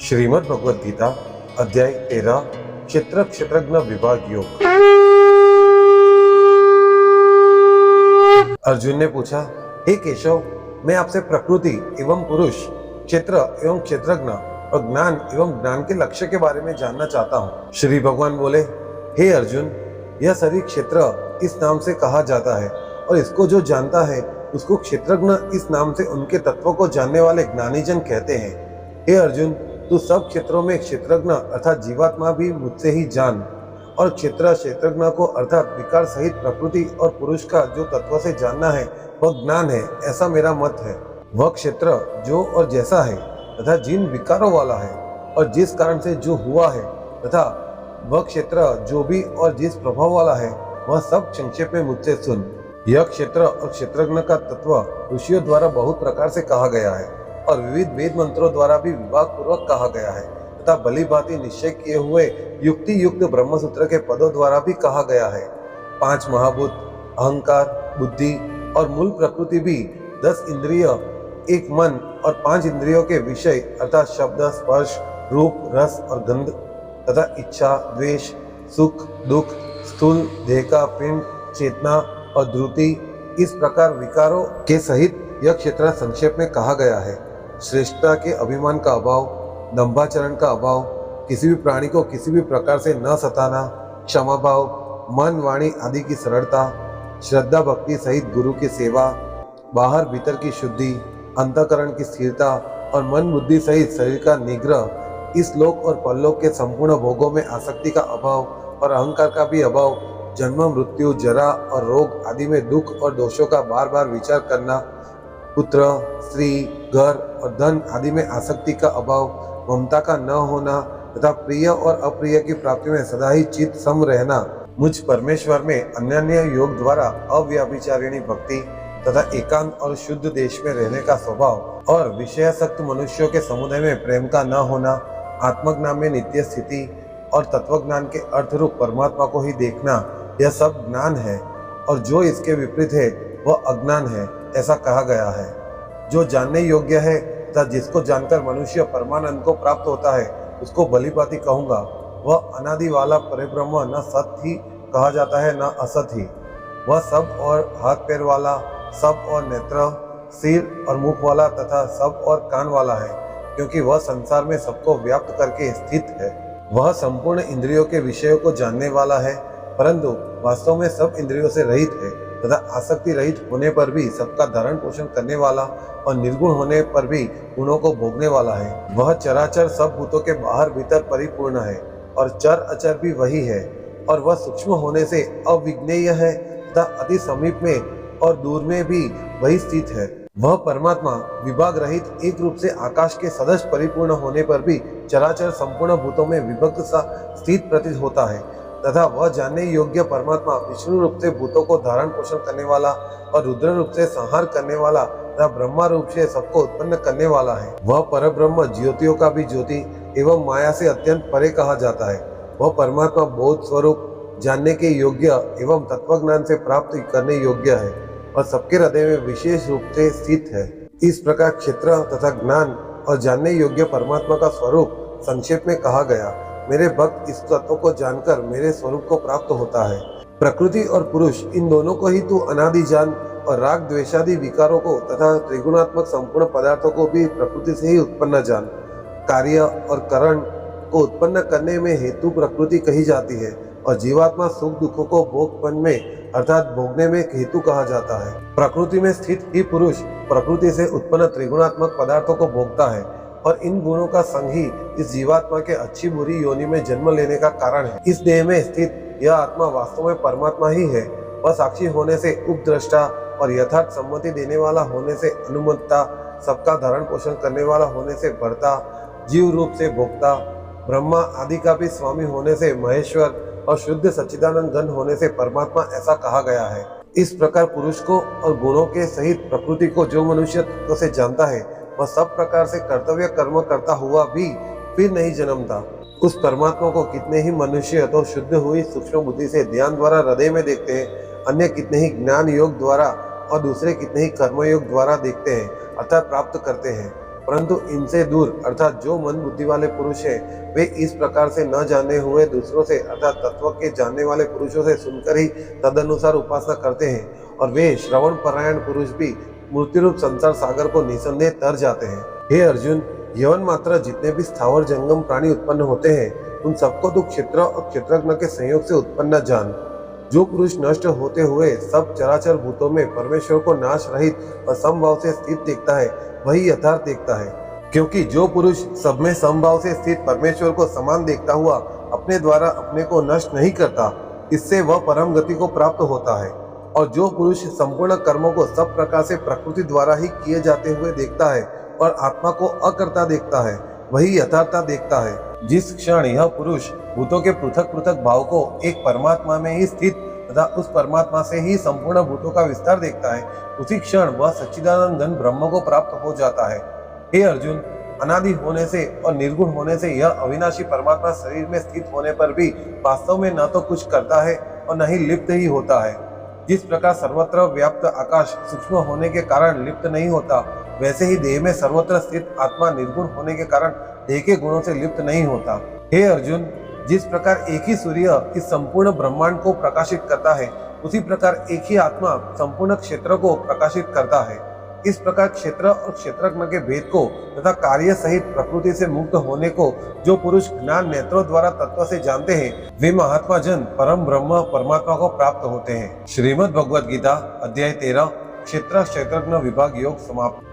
श्रीमद् भगवद गीता अध्याय 13 क्षेत्र क्षेत्रज्ञ विभाग योग। अर्जुन ने पूछा, हे केशव, मैं आपसे प्रकृति एवं पुरुष, क्षेत्र एवं क्षेत्रज्ञ और ज्ञान एवं ज्ञान के लक्ष्य के बारे में जानना चाहता हूँ। श्री भगवान बोले, हे अर्जुन, यह सभी क्षेत्र इस नाम से कहा जाता है और इसको जो जानता है उसको क्षेत्रज्ञ इस नाम से उनके तत्वों को जानने वाले ज्ञानी जन कहते हैं। हे अर्जुन, तू सब क्षेत्रों में क्षेत्रज्ञ अर्थात जीवात्मा भी मुझसे ही जान, और क्षेत्रज्ञ को अर्थात विकार सहित प्रकृति और पुरुष का जो तत्व से जानना है वह ज्ञान है, ऐसा मेरा मत है। वह क्षेत्र जो और जैसा है तथा जिन विकारों वाला है और जिस कारण से जो हुआ है तथा वह क्षेत्र जो भी और जिस प्रभाव वाला है वह सब संक्षेप में मुझसे सुन। यह क्षेत्र और क्षेत्रज्ञ का तत्व ऋषियों द्वारा बहुत प्रकार से कहा गया है और विविध वेद मंत्रों द्वारा भी विभाग पूर्वक कहा गया है तथा भली भांति निश्चय किए हुए युक्ति युक्त ब्रह्मसूत्र के पदों द्वारा भी कहा गया है। 5 महाभूत, अहंकार, बुद्धि और मूल प्रकृति भी, 10 इंद्रिय, 1 मन और 5 इंद्रियों के विषय अर्थात शब्द, स्पर्श, रूप, रस और गंध तथा इच्छा, द्वेष, सुख, दुख, स्थूल देह का पिंड, चेतना और द्रुति, इस प्रकार विकारों के सहित यह क्षेत्र संक्षेप में कहा गया है। श्रेष्ठता के अभिमान का अभाव, दंभाचरण का अभाव, किसी भी प्राणी को किसी भी प्रकार से न सताना, क्षमा भाव, मन वाणी आदि की सरलता, श्रद्धा भक्ति सहित गुरु की सेवा, बाहर भीतर की शुद्धि, अंतःकरण की स्थिरता और मन बुद्धि सहित शरीर का निग्रह, इस लोक और परलोक के संपूर्ण भोगों में आसक्ति का अभाव और अहंकार का भी अभाव, जन्म मृत्यु जरा और रोग आदि में दुख और दोषों का बार बार विचार करना, पुत्र, स्त्री, घर और धन आदि में आसक्ति का अभाव, ममता का न होना तथा प्रिय और अप्रिय की प्राप्ति में सदा ही चित्त सम रहना, मुझ परमेश्वर में अन्य योग द्वारा अव्यभिचारिणी भक्ति तथा एकांत और शुद्ध देश में रहने का स्वभाव और विषयासक्त मनुष्यों के समुदाय में प्रेम का न होना, आत्मज्ञान में नित्य स्थिति और तत्वज्ञान के अर्थ रूप परमात्मा को ही देखना, यह सब ज्ञान है और जो इसके विपरीत है वह अज्ञान है, ऐसा कहा गया है। जो जानने योग्य है तथा जिसको जानकर मनुष्य परमानंद को प्राप्त होता है उसको भली भांति कहूँगा। वह अनादि वाला परिब्रह्म न सत ही कहा जाता है न असत ही। वह सब और हाथ पैर वाला, सब और नेत्र, सिर और मुख वाला तथा सब और कान वाला है, क्योंकि वह संसार में सबको व्याप्त करके स्थित है। वह संपूर्ण इंद्रियों के विषयों को जानने वाला है, परंतु वास्तव में सब इंद्रियों से रहित है तथा आसक्ति रहित होने पर भी सबका धारण पोषण करने वाला और निर्गुण होने पर भी गुणों को भोगने वाला है। वह चराचर सब भूतों के बाहर भीतर परिपूर्ण है और चर अचर भी वही है, और वह सूक्ष्म होने से अविज्ञेय है तथा अति समीप में और दूर में भी वही स्थित है। वह परमात्मा विभाग रहित एक रूप से आकाश के सदस्य परिपूर्ण होने पर भी चराचर संपूर्ण भूतों में विभक्त सा स्थित प्रतीत होता है तथा वह जानने योग्य परमात्मा विष्णु रूप से भूतों को धारण पोषण करने वाला और रुद्र रूप से संहार करने वाला तथा ब्रह्मा रूप से सबको उत्पन्न करने वाला है। वह परब्रह्म ज्योतियों का भी ज्योति एवं माया से अत्यंत परे कहा जाता है। वह परमात्मा बोध स्वरूप, जानने के योग्य एवं तत्वज्ञान से प्राप्त करने योग्य है और सबके हृदय में विशेष रूप से स्थित है। इस प्रकार क्षेत्र तथा ज्ञान और जानने योग्य परमात्मा का स्वरूप संक्षेप में कहा गया। मेरे भक्त इस तत्व को जानकर मेरे स्वरूप को प्राप्त होता है। प्रकृति और पुरुष, इन दोनों को ही तू अनादि जान और राग द्वेषादि विकारों को तथा त्रिगुणात्मक संपूर्ण पदार्थों को भी प्रकृति से ही उत्पन्न जान। कार्य और करण को उत्पन्न करने में हेतु प्रकृति कही जाती है और जीवात्मा सुख दुखों को भोगपन में अर्थात भोगने में हेतु कहा जाता है। प्रकृति में स्थित ही पुरुष प्रकृति से उत्पन्न त्रिगुणात्मक पदार्थों को भोगता है और इन गुणों का संग ही इस जीवात्मा के अच्छी बुरी योनि में जन्म लेने का कारण है। इस देह में स्थित यह आत्मा वास्तव में परमात्मा ही है। वह साक्षी होने से उपद्रष्टा और यथार्थ सम्मति देने वाला होने से अनुमतता, सबका धारण पोषण करने वाला होने से भर्ता, जीव रूप से भोक्ता, ब्रह्मा आदि का भी स्वामी होने से महेश्वर और शुद्ध सच्चिदानंद घन होने से परमात्मा, ऐसा कहा गया है। इस प्रकार पुरुष को और गुणों के सहित प्रकृति को जो मनुष्य तत्व से जानता है वह सब प्रकार से कर्तव्य कर्म करता हुआ भी फिर नहीं जन्मता। उस परमात्मा को कितने ही मनुष्य तो शुद्ध हुई सूक्ष्म बुद्धि से ध्यान द्वारा हृदय में देखते हैं, अन्य कितने ही ज्ञान योग द्वारा और दूसरे कितने ही कर्म योग द्वारा देखते हैं अर्थात प्राप्त करते हैं। परंतु इनसे दूर अर्थात जो मन बुद्धि वाले पुरुष है वे इस प्रकार से न जाने हुए दूसरों से अर्थात तत्व के जानने वाले पुरुषों से सुनकर ही तदनुसार उपासना करते हैं और वे श्रवण परायण पुरुष भी मृत्यु रूप संसार सागर को निसंदेह तर जाते हैं। हे अर्जुन, यवन मात्र जितने भी स्थावर जंगम प्राणी उत्पन्न होते हैं उन सबको तू क्षेत्र और क्षेत्रज्ञ के संयोग से उत्पन्न जान। जो पुरुष नष्ट होते हुए सब चराचर भूतों में परमेश्वर को नाश रहित और समभाव से स्थित देखता है वही यथार्थ देखता है, क्योंकि जो पुरुष सब में समभाव से स्थित परमेश्वर को समान देखता हुआ अपने द्वारा अपने को नष्ट नहीं करता, इससे वह परम गति को प्राप्त होता है। और जो पुरुष संपूर्ण कर्मों को सब प्रकार से प्रकृति द्वारा ही किए जाते हुए देखता है और आत्मा को अकर्ता देखता है वही यथार्थता देखता है। जिस क्षण यह पुरुष भूतों के पृथक पृथक भाव को एक परमात्मा में ही स्थित तथा उस परमात्मा से ही संपूर्ण भूतों का विस्तार देखता है उसी क्षण वह सच्चिदानंद घन ब्रह्म को प्राप्त हो जाता है। हे अर्जुन, अनादि होने से और निर्गुण होने से यह अविनाशी परमात्मा शरीर में स्थित होने पर भी वास्तव में न तो कुछ करता है और न ही लिप्त ही होता है। जिस प्रकार सर्वत्र व्याप्त आकाश सूक्ष्म होने के कारण लिप्त नहीं होता, वैसे ही देह में सर्वत्र स्थित आत्मा निर्गुण होने के कारण देह के गुणों से लिप्त नहीं होता। हे अर्जुन, जिस प्रकार एक ही सूर्य इस संपूर्ण ब्रह्मांड को प्रकाशित करता है उसी प्रकार एक ही आत्मा संपूर्ण क्षेत्र को प्रकाशित करता है। इस प्रकार क्षेत्र और क्षेत्रज्ञ के भेद को तथा कार्य सहित प्रकृति से मुक्त होने को जो पुरुष ज्ञान नेत्रों द्वारा तत्व से जानते हैं वे महात्मा जन परम ब्रह्म परमात्मा को प्राप्त होते हैं। श्रीमद् भगवद गीता अध्याय 13 क्षेत्र क्षेत्रज्ञ विभाग योग समाप्त।